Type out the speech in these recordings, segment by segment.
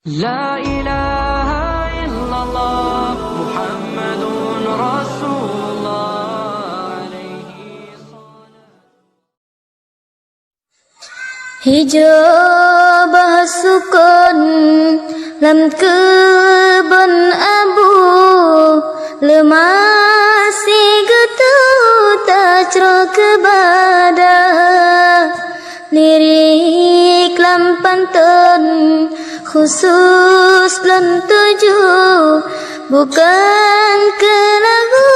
La ilaha illallah Muhammadun Rasulullah alaihi salam. Hijau bahasukun lam kebun abu lemasi getu tajro kebada lirik lam pantun khusus lam tujuh bukan ke lagu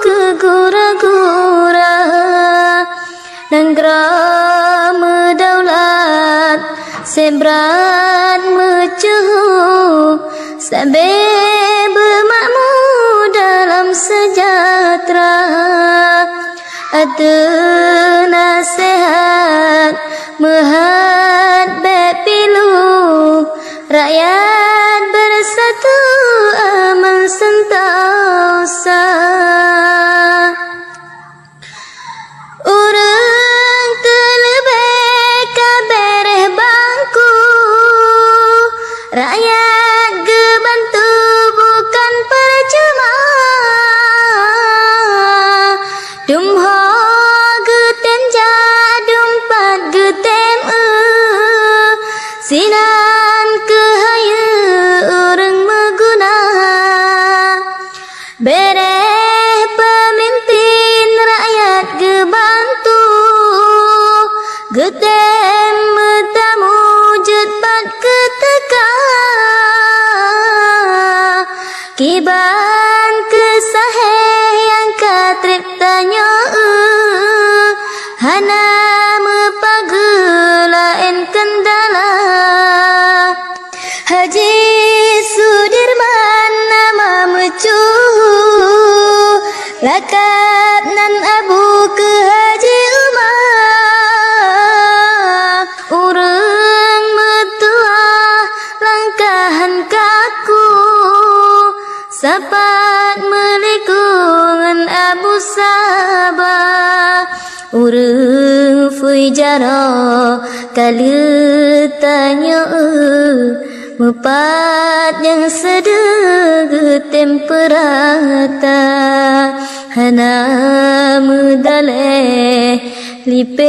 ke gura-gura dan grama daulat sebrat mecuh sampai bermakmur dalam sejahtera. Ada nasihat mehat bepilu rakyat bersatu aman sentosa. Urang terlebih kabareh bangku rakyat gebantu bukan percuma. Dumho geten jadum pat getem sinan kehaya urang meguna bereh pemimpin rakyat gebantu getem metamu jetpat keteka kiban kesaheh yang katrip tanya hana mepagelain kendala. Haji Sudirman nama mecuh lakap nan abu ke Haji Umar urang metua langkahan kaku sapat melikungan Abu Sabah urang fui jaro kali tanya mepat yang sedeg temperata hana mudale lipe